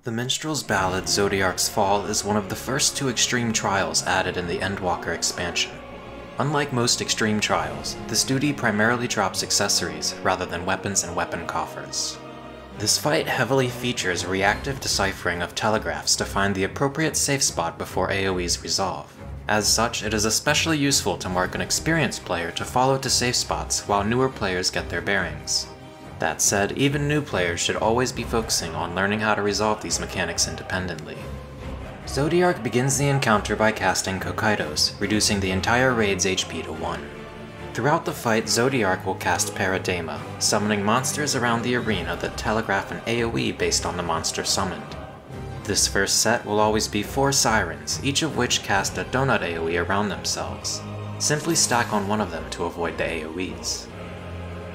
The Minstrel's Ballad, Zodiark's Fall is one of the first two extreme trials added in the Endwalker expansion. Unlike most extreme trials, this duty primarily drops accessories rather than weapons and weapon coffers. This fight heavily features reactive deciphering of telegraphs to find the appropriate safe spot before AoEs resolve. As such, it is especially useful to mark an experienced player to follow to safe spots while newer players get their bearings. That said, even new players should always be focusing on learning how to resolve these mechanics independently. Zodiark begins the encounter by casting Kokytos, reducing the entire raid's HP to 1. Throughout the fight, Zodiark will cast Paradeigma, summoning monsters around the arena that telegraph an AoE based on the monster summoned. This first set will always be 4 sirens, each of which cast a donut AoE around themselves. Simply stack on one of them to avoid the AoEs.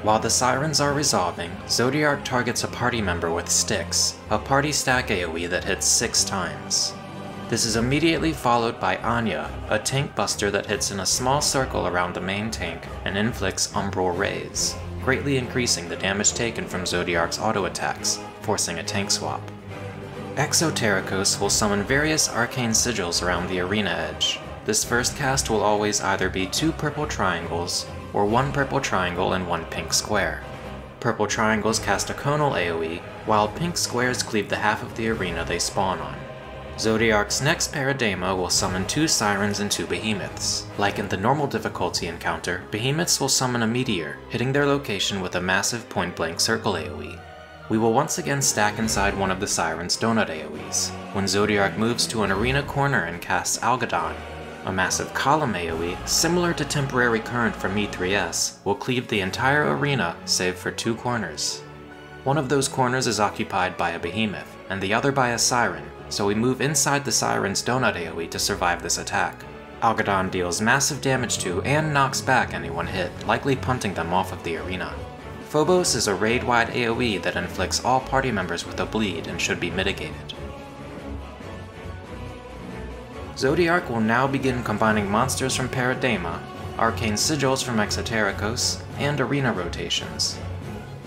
While the sirens are resolving, Zodiark targets a party member with Styx, a party stack AoE that hits 6 times. This is immediately followed by Ania, a tank buster that hits in a small circle around the main tank and inflicts umbral rays, greatly increasing the damage taken from Zodiark's auto attacks, forcing a tank swap. Exoterikos will summon various arcane sigils around the arena edge. This first cast will always either be 2 purple triangles, or 1 purple triangle and 1 pink square. Purple triangles cast a conal AoE, while pink squares cleave the half of the arena they spawn on. Zodiark's next Paradeigma will summon 2 sirens and 2 behemoths. Like in the normal difficulty encounter, behemoths will summon a meteor, hitting their location with a massive point-blank circle AoE. We will once again stack inside one of the sirens' donut AoEs, when Zodiark moves to an arena corner and casts Algedon. A massive column AoE, similar to Temporary Current from E3S, will cleave the entire arena save for 2 corners. One of those corners is occupied by a behemoth, and the other by a siren, so we move inside the siren's donut AoE to survive this attack. Algedon deals massive damage to and knocks back anyone hit, likely punting them off of the arena. Phobos is a raidwide AoE that inflicts all party members with a bleed and should be mitigated. Zodiark will now begin combining monsters from Paradeigma, arcane sigils from Exoterikos, and arena rotations.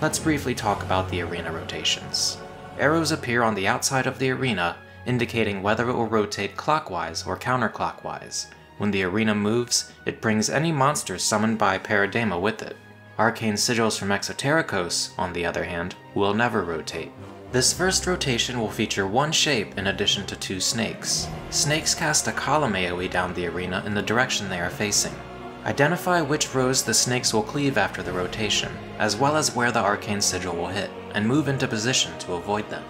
Let's briefly talk about the arena rotations. Arrows appear on the outside of the arena, indicating whether it will rotate clockwise or counterclockwise. When the arena moves, it brings any monsters summoned by Paradeigma with it. Arcane sigils from Exoterikos, on the other hand, will never rotate. This first rotation will feature 1 shape in addition to 2 snakes. Snakes cast a column AoE down the arena in the direction they are facing. Identify which rows the snakes will cleave after the rotation, as well as where the arcane sigil will hit, and move into position to avoid them.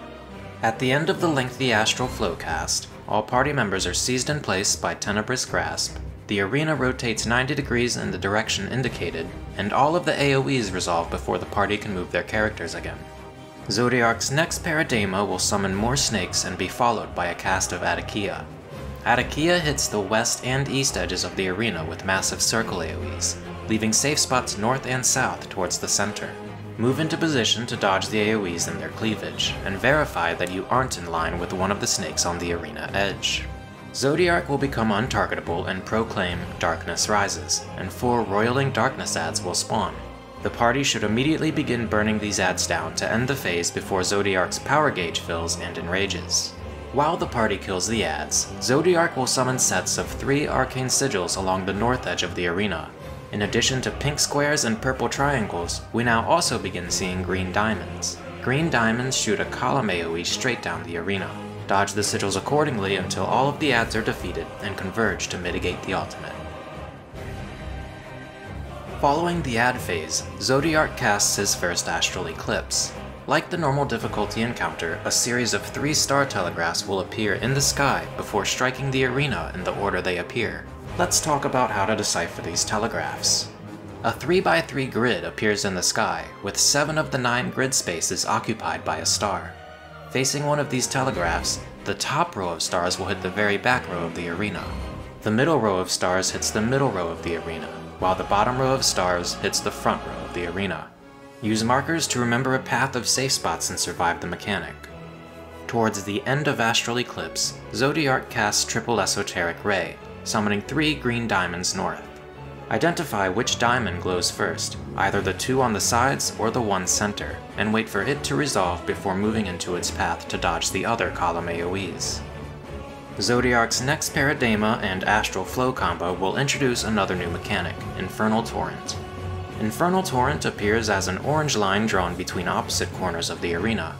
At the end of the lengthy astral flow cast, all party members are seized in place by Tenebrous Grasp, the arena rotates 90 degrees in the direction indicated, and all of the AoEs resolve before the party can move their characters again. Zodiark's next Paradeigma will summon more snakes and be followed by a cast of Adikia. Adikia hits the west and east edges of the arena with massive circle AoEs, leaving safe spots north and south towards the center. Move into position to dodge the AoEs in their cleavage, and verify that you aren't in line with one of the snakes on the arena edge. Zodiark will become untargetable and proclaim Darkness Rises, and 4 Roiling Darkness ads will spawn. The party should immediately begin burning these ads down to end the phase before Zodiark's power gauge fills and enrages. While the party kills the ads, Zodiark will summon sets of 3 arcane sigils along the north edge of the arena. In addition to pink squares and purple triangles, we now also begin seeing green diamonds. Green diamonds shoot a column AoE straight down the arena. Dodge the sigils accordingly until all of the ads are defeated and converge to mitigate the ultimate. Following the ad phase, Zodiark casts his first Astral Eclipse. Like the normal difficulty encounter, a series of 3 star telegraphs will appear in the sky before striking the arena in the order they appear. Let's talk about how to decipher these telegraphs. A 3x3 grid appears in the sky, with 7 of the 9 grid spaces occupied by a star. Facing one of these telegraphs, the top row of stars will hit the very back row of the arena. The middle row of stars hits the middle row of the arena, while the bottom row of stars hits the front row of the arena. Use markers to remember a path of safe spots and survive the mechanic. Towards the end of Astral Eclipse, Zodiark casts triple Esoteric Ray, summoning 3 green diamonds north. Identify which diamond glows first, either the two on the sides or the one center, and wait for it to resolve before moving into its path to dodge the other column AoEs. Zodiark's next Paradeigma and Astral Flow combo will introduce another new mechanic, Infernal Torrent. Infernal Torrent appears as an orange line drawn between opposite corners of the arena.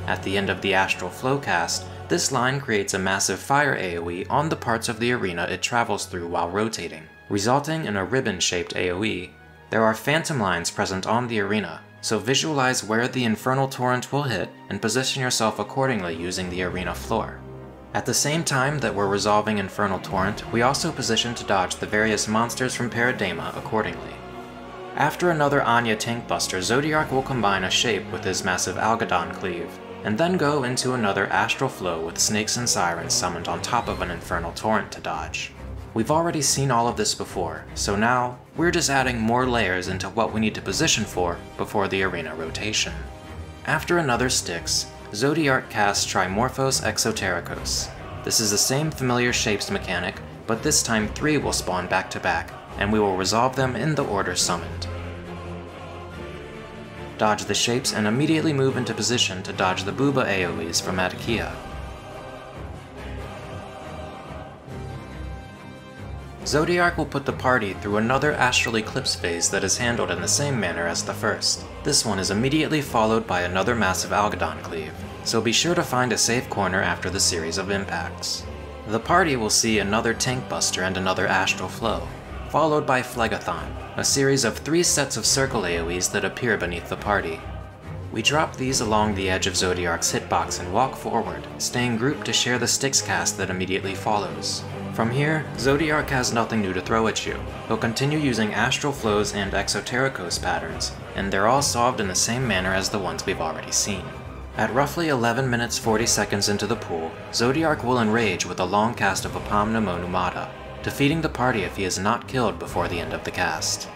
At the end of the Astral Flow cast, this line creates a massive fire AoE on the parts of the arena it travels through while rotating, resulting in a ribbon-shaped AoE. There are phantom lines present on the arena, so visualize where the Infernal Torrent will hit and position yourself accordingly using the arena floor. At the same time that we're resolving Infernal Torrent, we also position to dodge the various monsters from Paradeigma accordingly. After another Ania tank buster, Zodiark will combine a shape with his massive Algedon Cleave, and then go into another Astral Flow with snakes and sirens summoned on top of an Infernal Torrent to dodge. We've already seen all of this before, so now we're just adding more layers into what we need to position for before the arena rotation. After another Styx, Zodiark casts Trimorphos Exoterikos. This is the same familiar shapes mechanic, but this time 3 will spawn back to back, and we will resolve them in the order summoned. Dodge the shapes and immediately move into position to dodge the Booba AoEs from Adikia. Zodiark will put the party through another Astral Eclipse phase that is handled in the same manner as the first. This one is immediately followed by another massive Algedon Cleave, so be sure to find a safe corner after the series of impacts. The party will see another Tank Buster and another Astral Flow, followed by Phlegethon, a series of 3 sets of circle AoEs that appear beneath the party. We drop these along the edge of Zodiark's hitbox and walk forward, staying grouped to share the Styx cast that immediately follows. From here, Zodiark has nothing new to throw at you. He'll continue using Astral Flows and Exoterikos patterns, and they're all solved in the same manner as the ones we've already seen. At roughly 11 minutes 40 seconds into the pool, Zodiark will enrage with a long cast of Apam Namo Numata, defeating the party if he is not killed before the end of the cast.